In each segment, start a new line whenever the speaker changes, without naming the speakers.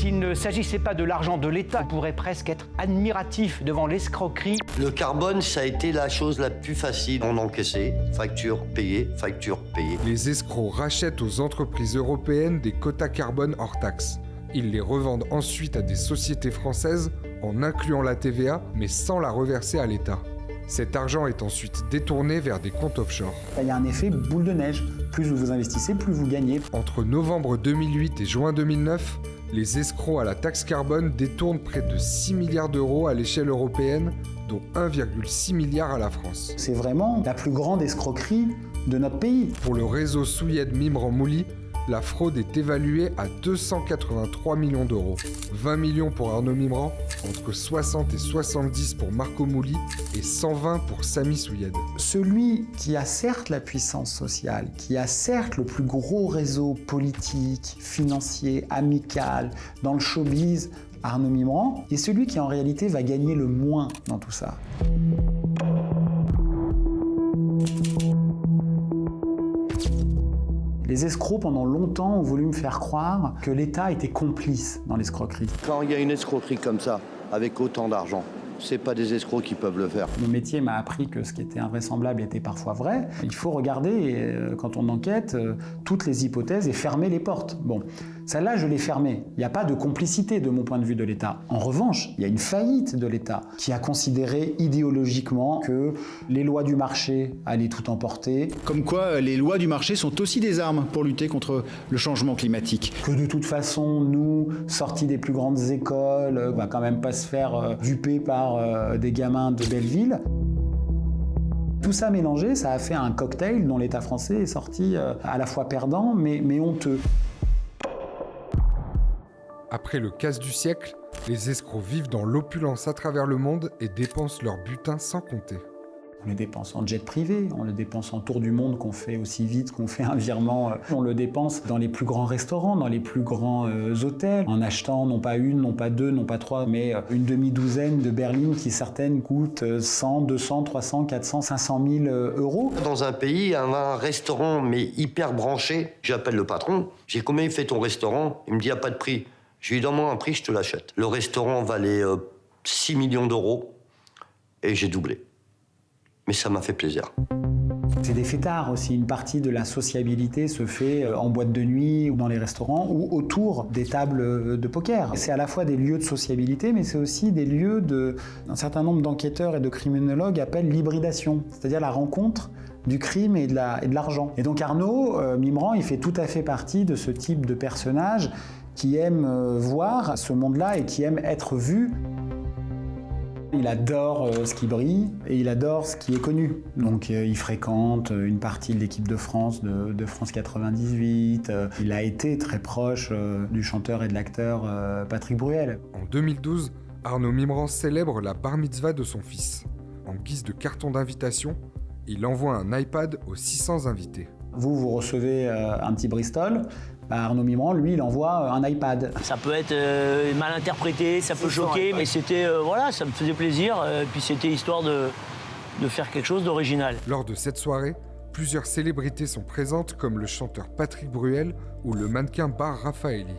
S'il ne s'agissait pas de l'argent de l'État, on pourrait presque être admiratif devant l'escroquerie.
Le carbone, ça a été la chose la plus facile. On encaissait, facture payée, facture payée.
Les escrocs rachètent aux entreprises européennes des quotas carbone hors taxe. Ils les revendent ensuite à des sociétés françaises en incluant la TVA, mais sans la reverser à l'État. Cet argent est ensuite détourné vers des comptes offshore.
Il y a un effet boule de neige. Plus vous investissez, plus vous gagnez.
Entre novembre 2008 et juin 2009, les escrocs à la taxe carbone détournent près de 6 milliards d'euros à l'échelle européenne, dont 1,6 milliard à la France.
C'est vraiment la plus grande escroquerie de notre pays.
Pour le réseau Souyed Mimran Mouli, la fraude est évaluée à 283 millions d'euros. 20 millions pour Arnaud Mimran, entre 60 et 70 pour Marco Mouli et 120 pour Sami Souyed.
Celui qui a certes la puissance sociale, qui a certes le plus gros réseau politique, financier, amical, dans le showbiz, Arnaud Mimran, est celui qui en réalité va gagner le moins dans tout ça. Les escrocs, pendant longtemps, ont voulu me faire croire que l'État était complice dans l'escroquerie.
Quand il y a une escroquerie comme ça, avec autant d'argent, c'est pas des escrocs qui peuvent le faire.
Mon métier m'a appris que ce qui était invraisemblable était parfois vrai. Il faut regarder, quand on enquête, toutes les hypothèses et fermer les portes. Bon, celle-là, je l'ai fermée. Il n'y a pas de complicité de mon point de vue de l'État. En revanche, il y a une faillite de l'État qui a considéré idéologiquement que les lois du marché allaient tout emporter.
Comme quoi, les lois du marché sont aussi des armes pour lutter contre le changement climatique.
Que de toute façon, nous, sortis des plus grandes écoles, on va quand même pas se faire duper par des gamins de Belleville. Tout ça mélangé, ça a fait un cocktail dont l'État français est sorti à la fois perdant, mais honteux.
Après le casse du siècle, les escrocs vivent dans l'opulence à travers le monde et dépensent leur butin sans compter.
On le dépense en jet privé, on le dépense en tour du monde qu'on fait aussi vite qu'on fait un virement. On le dépense dans les plus grands restaurants, dans les plus grands hôtels, en achetant non pas une, non pas deux, non pas trois, mais une demi-douzaine de berlines qui certaines coûtent 100, 200, 300, 400, 500 000 euros.
Dans un pays, un restaurant, mais hyper branché, j'appelle le patron, j'ai dit combien il fait ton restaurant? Il me dit il n'y a pas de prix. Je lui dis donne-moi un prix, je te l'achète. Le restaurant valait 6 millions d'euros et j'ai doublé. Mais ça m'a fait plaisir.
C'est des fêtards aussi. Une partie de la sociabilité se fait en boîte de nuit ou dans les restaurants ou autour des tables de poker. C'est à la fois des lieux de sociabilité, mais c'est aussi des lieux un certain nombre d'enquêteurs et de criminologues appellent l'hybridation, c'est-à-dire la rencontre du crime et de l'argent. Et donc Arnaud Mimran, il fait tout à fait partie de ce type de personnage qui aime voir ce monde-là et qui aime être vu. Il adore ce qui brille et il adore ce qui est connu. Donc il fréquente une partie de l'équipe de France, de France 98. Il a été très proche du chanteur et de l'acteur Patrick Bruel.
En 2012, Arnaud Mimran célèbre la bar mitzvah de son fils. En guise de carton d'invitation, il envoie un iPad aux 600 invités.
Vous recevez un petit Bristol. Arnaud Mimran, lui, il envoie un iPad.
Ça peut être mal interprété, ça peut choquer, mais c'était, voilà, ça me faisait plaisir. Puis c'était histoire de faire quelque chose d'original.
Lors de cette soirée, plusieurs célébrités sont présentes comme le chanteur Patrick Bruel ou le mannequin Bar Raffaelli.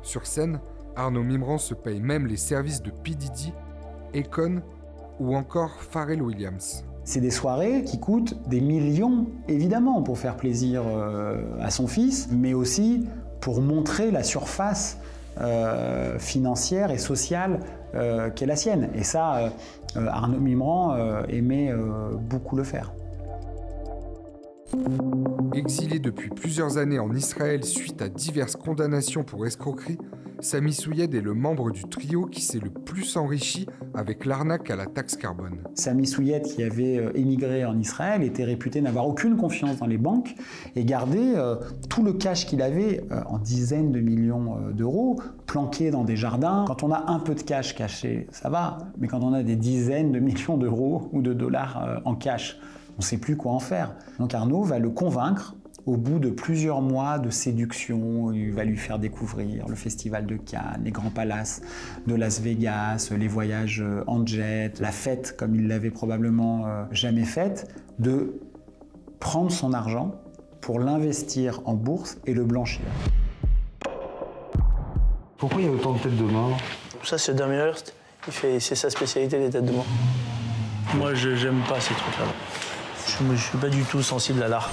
Sur scène, Arnaud Mimran se paye même les services de P. Diddy, Akon ou encore Pharrell Williams.
C'est des soirées qui coûtent des millions, évidemment, pour faire plaisir à son fils, mais aussi pour montrer la surface financière et sociale qu'est la sienne. Et ça, Arnaud Mimran aimait beaucoup le faire.
Exilé depuis plusieurs années en Israël suite à diverses condamnations pour escroquerie, Sami Souyed est le membre du trio qui s'est le plus enrichi avec l'arnaque à la taxe carbone.
Sami Souyed, qui avait émigré en Israël, était réputé n'avoir aucune confiance dans les banques et gardait tout le cash qu'il avait en dizaines de millions d'euros, planqué dans des jardins. Quand on a un peu de cash caché, ça va, mais quand on a des dizaines de millions d'euros ou de dollars en cash, on ne sait plus quoi en faire. Donc Arnaud va le convaincre au bout de plusieurs mois de séduction. Il va lui faire découvrir le festival de Cannes, les grands palaces de Las Vegas, les voyages en jet, la fête comme il l'avait probablement jamais faite, de prendre son argent pour l'investir en bourse et le blanchir.
Pourquoi il y a autant de têtes de mort?
Ça, c'est Damien Hirst. C'est sa spécialité, les têtes de mort. Moi, j'aime pas ces trucs-là. Je suis pas du tout sensible à l'art.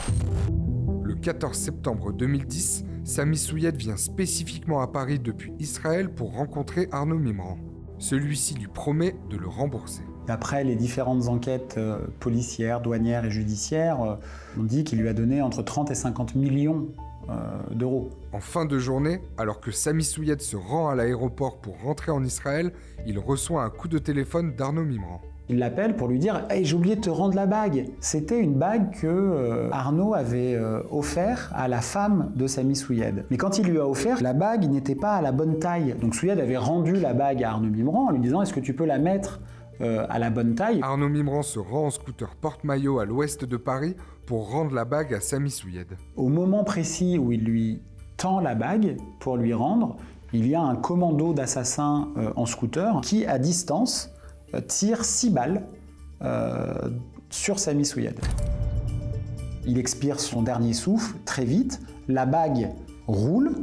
Le 14 septembre 2010, Sami Souied vient spécifiquement à Paris depuis Israël pour rencontrer Arnaud Mimran. Celui-ci lui promet de le rembourser.
Après les différentes enquêtes policières, douanières et judiciaires, on dit qu'il lui a donné entre 30 et 50 millions d'euros.
En fin de journée, alors que Sami Souied se rend à l'aéroport pour rentrer en Israël, il reçoit un coup de téléphone d'Arnaud Mimran.
Il l'appelle pour lui dire « Hey, j'ai oublié de te rendre la bague !» C'était une bague que Arnaud avait offert à la femme de Sami Souied. Mais quand il lui a offert, la bague n'était pas à la bonne taille. Donc Souied avait rendu la bague à Arnaud Mimran en lui disant « Est-ce que tu peux la mettre à la bonne taille ?»
Arnaud Mimran se rend en scooter porte-maillot à l'ouest de Paris pour rendre la bague à Sami Souied.
Au moment précis où il lui tend la bague pour lui rendre, il y a un commando d'assassins en scooter qui, à distance, tire 6 balles sur Sami Souied. Il expire son dernier souffle très vite, la bague roule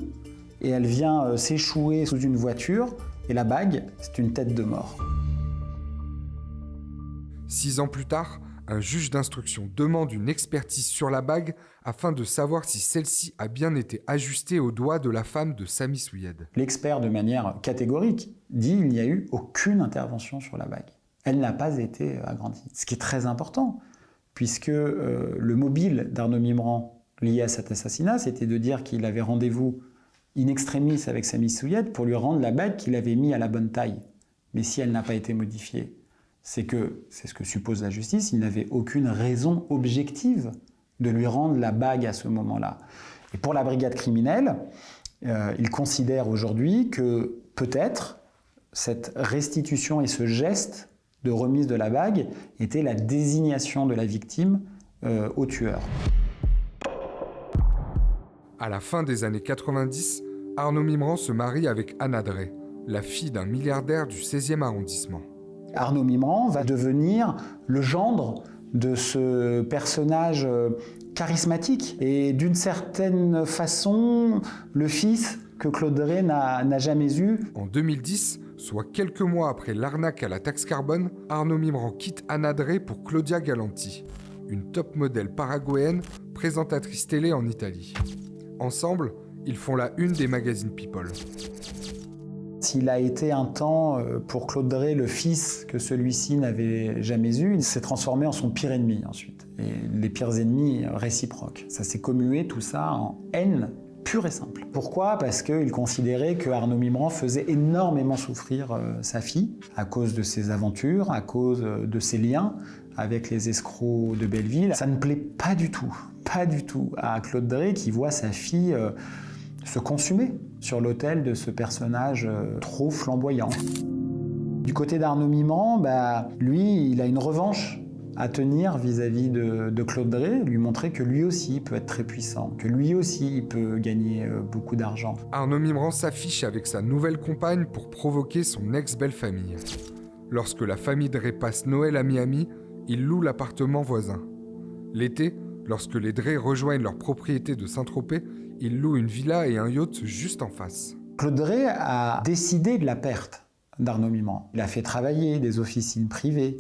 et elle vient s'échouer sous une voiture et la bague, c'est une tête de mort.
6 ans plus tard, un juge d'instruction demande une expertise sur la bague afin de savoir si celle-ci a bien été ajustée au doigt de la femme de Sami Souied.
L'expert, de manière catégorique, dit qu'il n'y a eu aucune intervention sur la bague. Elle n'a pas été agrandie. Ce qui est très important, puisque le mobile d'Arnaud Mimran lié à cet assassinat, c'était de dire qu'il avait rendez-vous in extremis avec Sami Souied pour lui rendre la bague qu'il avait mise à la bonne taille. Mais si elle n'a pas été modifiée, c'est ce que suppose la justice, il n'avait aucune raison objective de lui rendre la bague à ce moment-là. Et pour la brigade criminelle, il considère aujourd'hui que peut-être cette restitution et ce geste de remise de la bague était la désignation de la victime au tueur.
À la fin des années 90, Arnaud Mimran se marie avec Anna Drey, la fille d'un milliardaire du 16e arrondissement.
Arnaud Mimran va devenir le gendre de ce personnage charismatique et d'une certaine façon le fils que Claude Drey n'a jamais eu.
En 2010, soit quelques mois après l'arnaque à la taxe carbone, Arnaud Mimran quitte Anna Drey pour Claudia Galanti, une top modèle paraguayenne, présentatrice télé en Italie. Ensemble, ils font la une des magazines People.
S'il a été un temps pour Claude Drey le fils que celui-ci n'avait jamais eu, il s'est transformé en son pire ennemi ensuite. Et les pires ennemis réciproques. Ça s'est commué tout ça en haine pure et simple. Pourquoi ? Parce qu'il considérait que Arnaud Mimran faisait énormément souffrir sa fille à cause de ses aventures, à cause de ses liens avec les escrocs de Belleville. Ça ne plaît pas du tout à Claude Drey qui voit sa fille se consumer sur l'autel de ce personnage trop flamboyant. Du côté d'Arnaud Mimran, lui, il a une revanche à tenir vis-à-vis de Claude Drey, lui montrer que lui aussi peut être très puissant, que lui aussi il peut gagner beaucoup d'argent.
Arnaud Mimran s'affiche avec sa nouvelle compagne pour provoquer son ex-belle-famille. Lorsque la famille Drey passe Noël à Miami, il loue l'appartement voisin. L'été, lorsque les Drey rejoignent leur propriété de Saint-Tropez, il loue une villa et un yacht juste en face.
Claude Drey a décidé de la perte d'Arnaud Mimran. Il a fait travailler des officines privées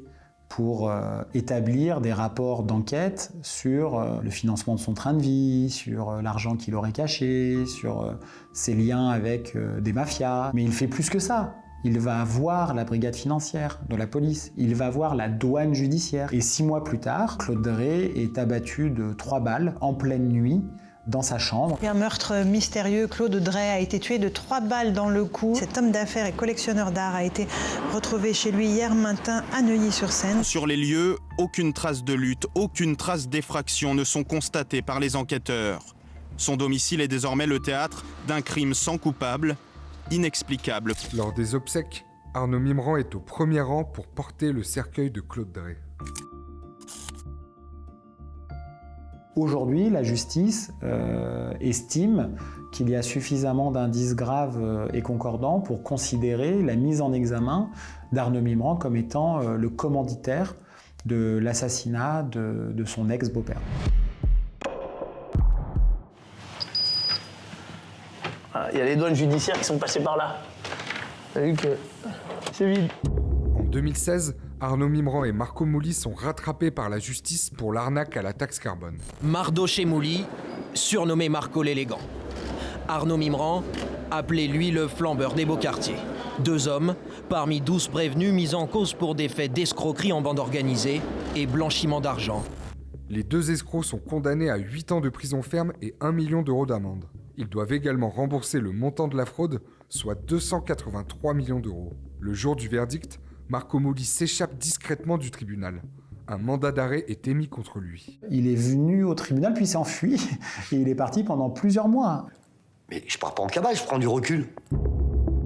pour établir des rapports d'enquête sur le financement de son train de vie, sur l'argent qu'il aurait caché, sur ses liens avec des mafias. Mais il fait plus que ça. Il va voir la brigade financière de la police, il va voir la douane judiciaire. Et 6 mois plus tard, Claude Drey est abattu de 3 balles en pleine nuit dans sa chambre.
Un meurtre mystérieux, Claude Drey a été tué de 3 balles dans le cou. Cet homme d'affaires et collectionneur d'art a été retrouvé chez lui hier matin à Neuilly-sur-Seine.
Sur les lieux, aucune trace de lutte, aucune trace d'effraction ne sont constatées par les enquêteurs. Son domicile est désormais le théâtre d'un crime sans coupable, inexplicable.
Lors des obsèques, Arnaud Mimran est au premier rang pour porter le cercueil de Claude Drey.
Aujourd'hui, la justice estime qu'il y a suffisamment d'indices graves et concordants pour considérer la mise en examen d'Arnaud Mimran comme étant le commanditaire de l'assassinat de son ex-beau-père.
Voilà, il y a les douanes judiciaires qui sont passées par là. T'as vu que c'est vide.
En 2016, Arnaud Mimran et Marco Mouli sont rattrapés par la justice pour l'arnaque à la taxe carbone.
Mardoché Mouli, surnommé Marco l'élégant. Arnaud Mimran, appelé lui le flambeur des beaux quartiers. 2 hommes, parmi 12 prévenus mis en cause pour des faits d'escroquerie en bande organisée et blanchiment d'argent.
Les 2 escrocs sont condamnés à 8 ans de prison ferme et 1 million d'euros d'amende. Ils doivent également rembourser le montant de la fraude, soit 283 millions d'euros. Le jour du verdict, Marco Mouli s'échappe discrètement du tribunal. Un mandat d'arrêt est émis contre lui.
Il est venu au tribunal puis s'est enfui et il est parti pendant plusieurs mois.
Mais je pars pas en cabale, je prends du recul.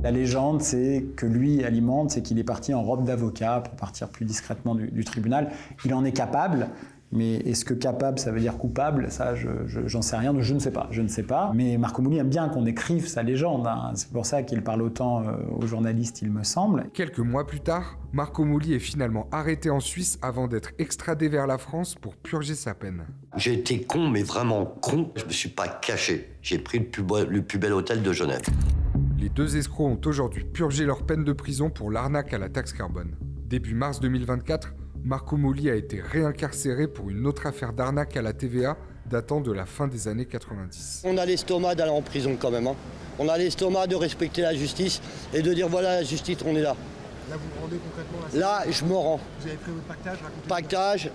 La légende, c'est que lui alimente, c'est qu'il est parti en robe d'avocat pour partir plus discrètement du tribunal. Il en est capable, mais est-ce que capable, ça veut dire coupable? Ça, j'en sais rien, je ne sais pas. Mais Marco Mouli aime bien qu'on écrive sa légende, hein. C'est pour ça qu'il parle autant aux journalistes, il me semble.
Quelques mois plus tard, Marco Mouli est finalement arrêté en Suisse avant d'être extradé vers la France pour purger sa peine.
J'ai été con, mais vraiment con. Je me suis pas caché. J'ai pris le plus bel hôtel de Genève.
Les 2 escrocs ont aujourd'hui purgé leur peine de prison pour l'arnaque à la taxe carbone. Début mars 2024, Marco Mouli a été réincarcéré pour une autre affaire d'arnaque à la TVA datant de la fin des années 90.
On a l'estomac d'aller en prison quand même. Hein. On a l'estomac de respecter la justice et de dire voilà la justice, on est là.
Là vous vous rendez concrètement
là, je me rends.
Vous avez pris votre pactage, racontez-moi.
Pactage,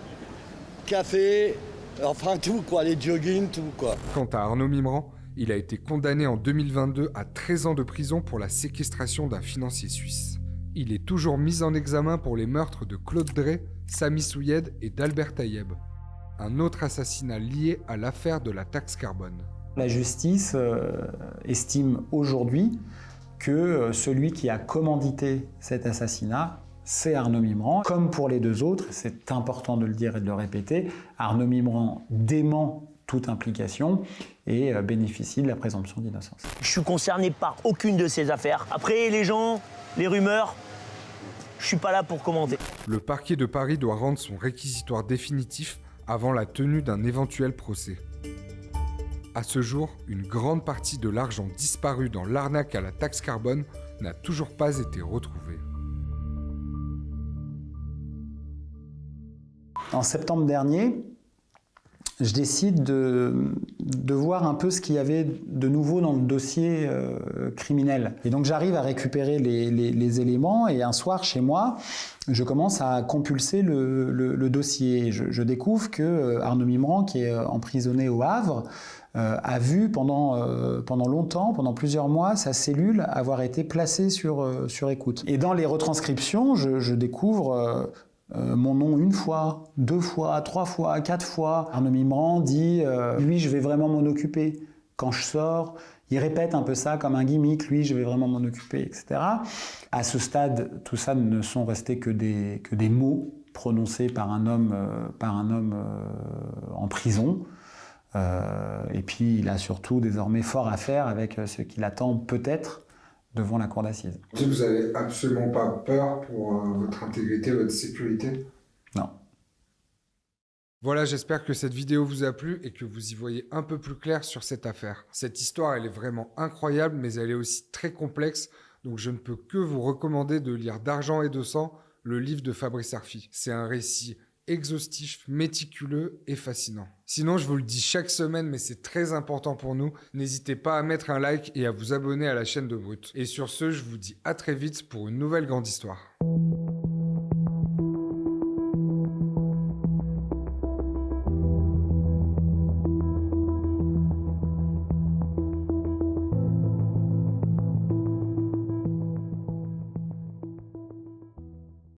café, enfin tout quoi, les jogging, tout quoi.
Quant à Arnaud Mimran, il a été condamné en 2022 à 13 ans de prison pour la séquestration d'un financier suisse. Il est toujours mis en examen pour les meurtres de Claude Drey, Sami Souyed et d'Albert Taïeb. Un autre assassinat lié à l'affaire de la taxe carbone.
La justice estime aujourd'hui que celui qui a commandité cet assassinat, c'est Arnaud Mimran. Comme pour les 2 autres, c'est important de le dire et de le répéter, Arnaud Mimran dément toute implication et bénéficie de la présomption d'innocence.
Je suis concerné par aucune de ces affaires. Après, les gens, les rumeurs, je suis pas là pour commenter.
Le parquet de Paris doit rendre son réquisitoire définitif avant la tenue d'un éventuel procès. À ce jour, une grande partie de l'argent disparu dans l'arnaque à la taxe carbone n'a toujours pas été retrouvée.
En septembre dernier, je décide de voir un peu ce qu'il y avait de nouveau dans le dossier criminel. Et donc j'arrive à récupérer les éléments et un soir chez moi, je commence à compulser le dossier. Je découvre que Arnaud Mimran, qui est emprisonné au Havre, a vu pendant longtemps, pendant plusieurs mois, sa cellule avoir été placée sur écoute. Et dans les retranscriptions, je découvre mon nom 1 fois, 2 fois, 3 fois, 4 fois. Arnaud Mimran dit lui, je vais vraiment m'en occuper. Quand je sors, il répète un peu ça comme un gimmick, lui, je vais vraiment m'en occuper, etc. À ce stade, tout ça ne sont restés que des mots prononcés par un homme en prison. Et puis, il a surtout désormais fort à faire avec ce qu'il attend peut-être devant la cour d'assises.
Vous n'avez absolument pas peur pour votre intégrité, votre sécurité?
Non.
Voilà, j'espère que cette vidéo vous a plu et que vous y voyez un peu plus clair sur cette affaire. Cette histoire, elle est vraiment incroyable, mais elle est aussi très complexe, donc je ne peux que vous recommander de lire D'argent et de sang, le livre de Fabrice Arfi. C'est un récit exhaustif, méticuleux et fascinant. Sinon, je vous le dis chaque semaine, mais c'est très important pour nous, n'hésitez pas à mettre un like et à vous abonner à la chaîne de Brut. Et sur ce, je vous dis à très vite pour une nouvelle grande histoire.